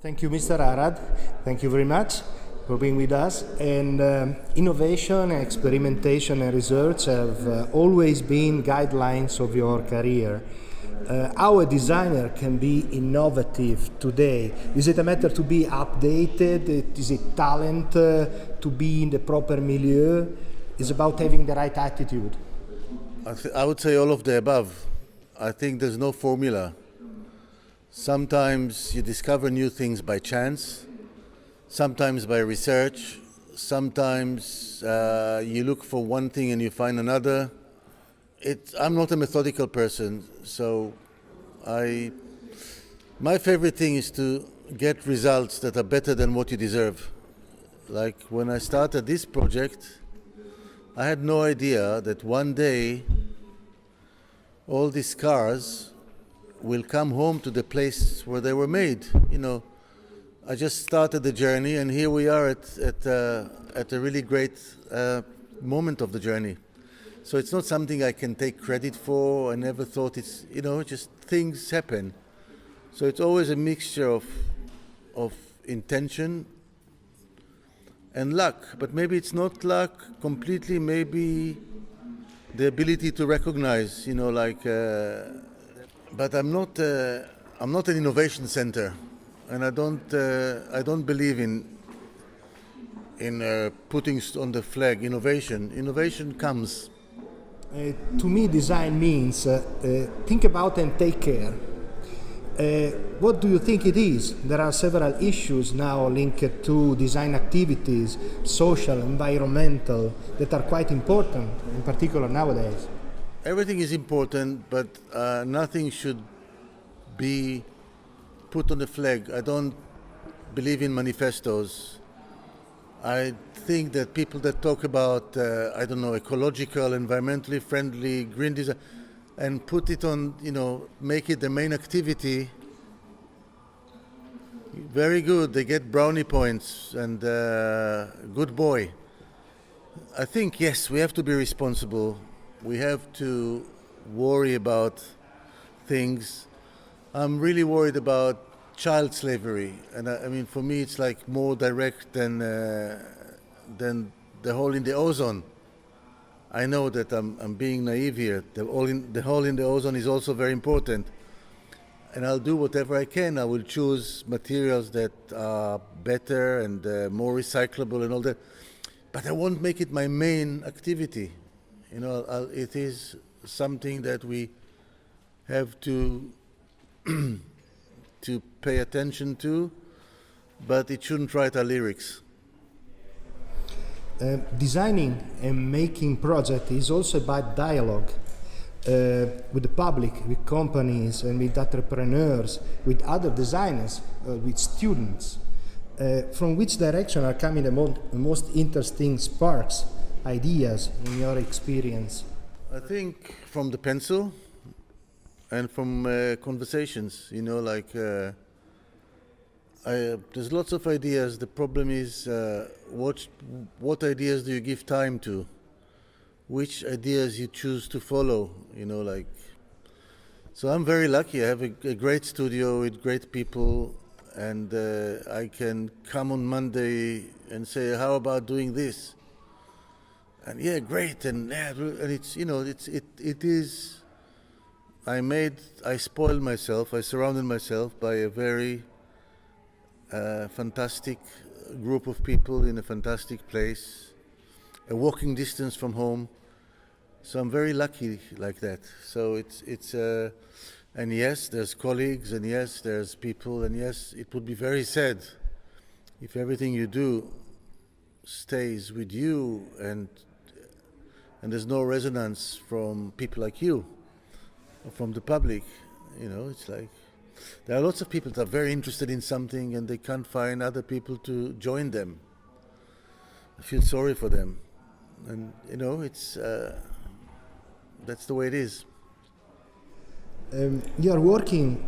Thank you, Mr. Arad. Thank you very much for being with us. And innovation, experimentation, and research have always been guidelines of your career. How a designer can be innovative today? Is it a matter to be updated? Is it talent to be in the proper milieu? It's about having the right attitude. I would say all of the above. I think there's no formula. Sometimes you discover new things by chance, sometimes by research, sometimes you look for one thing and you find another. I'm not a methodical person, so my favorite thing is to get results that are better than what you deserve. Like when I started this project, I had no idea that one day all these cars will come home to the place where they were made. I just started the journey, and here we are at a really great moment of the journey. So it's not something I can take credit for. I never thought it's, just things happen. So it's always a mixture of intention and luck. But maybe it's not luck completely, maybe the ability to recognize, but I'm not an innovation center, and I don't believe in putting on the flag innovation. Innovation comes. To me, design means think about and take care. What do you think it is? There are several issues now linked to design activities, social, environmental, that are quite important, in particular nowadays. Everything is important, but nothing should be put on the flag. I don't believe in manifestos. I think that people that talk about, ecological, environmentally friendly, green design, and put it on, make it the main activity, very good. They get brownie points and good boy. I think, yes, we have to be responsible. We have to worry about things. I'm really worried about child slavery, and for me, it's like more direct than the hole in the ozone. I know that I'm being naive here. The hole in the ozone is also very important, and I'll do whatever I can. I will choose materials that are better and more recyclable and all that, but I won't make it my main activity. It is something that we have to to pay attention to, but it shouldn't write our lyrics. Designing and making project is also about dialogue with the public, with companies, and with entrepreneurs, with other designers, with students. From which direction are coming the most interesting sparks, ideas in your experience? I think from the pencil and from conversations, there's lots of ideas. The problem is what ideas do you give time to? Which ideas you choose to follow, So I'm very lucky. I have a great studio with great people, and I can come on Monday and say, how about doing this? And yeah, great, and it's it is. I spoiled myself. I surrounded myself by a very fantastic group of people in a fantastic place, a walking distance from home. So I'm very lucky like that. So it's and yes, there's colleagues, and yes, there's people, and yes, it would be very sad if everything you do stays with you and there's no resonance from people like you or from the public. It's like there are lots of people that are very interested in something and they can't find other people to join them. I feel sorry for them, and it's that's the way it is. You are working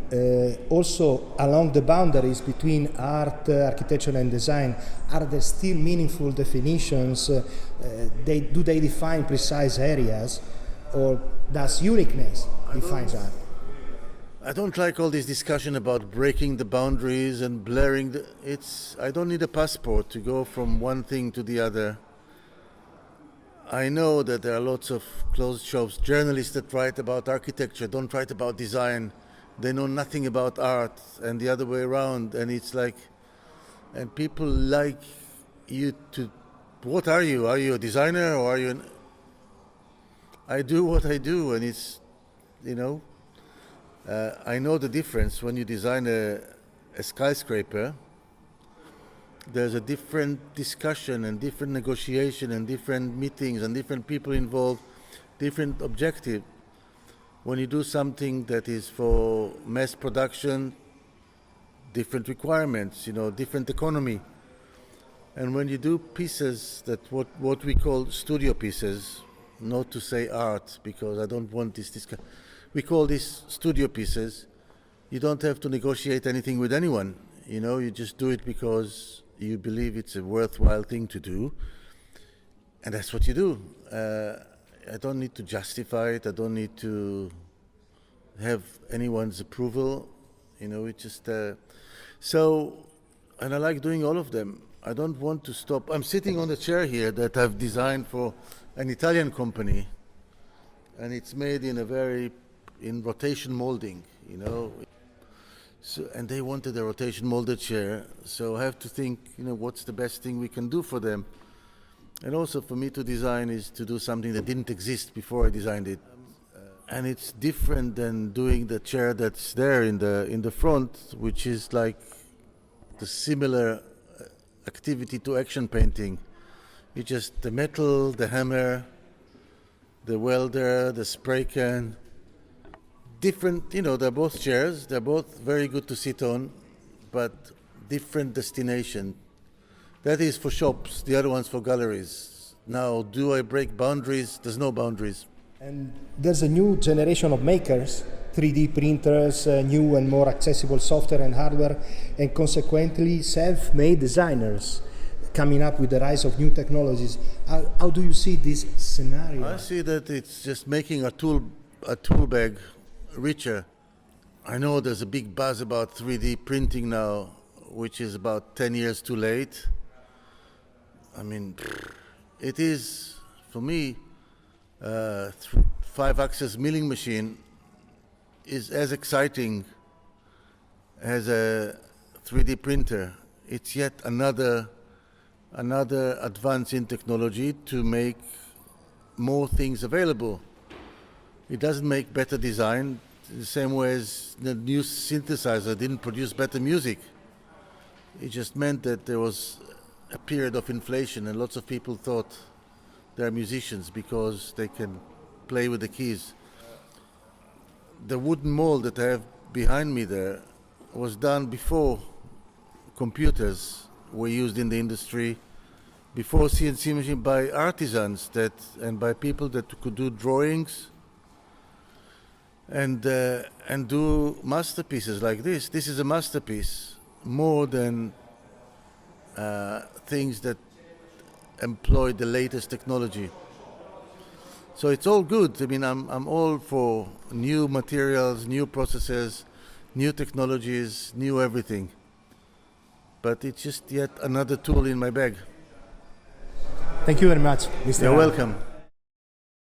also along the boundaries between art, architecture, and design. Are there still meaningful definitions? Do they define precise areas, or does uniqueness define art? I don't like all this discussion about breaking the boundaries and blurring I don't need a passport to go from one thing to the other. I know that there are lots of closed shops, journalists that write about architecture, don't write about design. They know nothing about art, and the other way around. And it's like, and people like you to, what are you? Are you a designer or are you I do what I do, and it's, I know the difference when you design a skyscraper. There's a different discussion and different negotiation and different meetings and different people involved, different objective. When you do something that is for mass production, different requirements, different economy. And when you do pieces that what we call studio pieces, not to say art, because I don't want this discussion. We call these studio pieces. You don't have to negotiate anything with anyone. You just do it because you believe it's a worthwhile thing to do. And that's what you do. I don't need to justify it. I don't need to have anyone's approval. It just... and I like doing all of them. I don't want to stop. I'm sitting on a chair here that I've designed for an Italian company. And it's made in rotation molding, So, and they wanted a rotation molded chair. So I have to think, what's the best thing we can do for them. And also for me to design is to do something that didn't exist before I designed it. And it's different than doing the chair that's there in the front, which is like the similar activity to action painting. It's just the metal, the hammer, the welder, the spray can. Different, they're both chairs. They're both very good to sit on, but different destination. That is for shops, the other one's for galleries. Now, do I break boundaries? There's no boundaries. And there's a new generation of makers, 3D printers, new and more accessible software and hardware, and consequently self-made designers coming up with the rise of new technologies. How do you see this scenario? I see that it's just making a tool bag richer. I know there's a big buzz about 3D printing now, which is about 10 years too late. I mean, it is, for me, 5-axis milling machine is as exciting as a 3D printer. It's yet another advance in technology to make more things available. It doesn't make better design, the same way as the new synthesizer didn't produce better music. It just meant that there was a period of inflation and lots of people thought they're musicians because they can play with the keys. The wooden mold that I have behind me there was done before computers were used in the industry, before CNC machine, by artisans and by people that could do drawings and do masterpieces like this. This is a masterpiece, more than things that employ the latest technology. So it's all good. I mean, I'm all for new materials, new processes, new technologies, new everything. But it's just yet another tool in my bag. Thank you very much, Mr. You're Arad. welcome.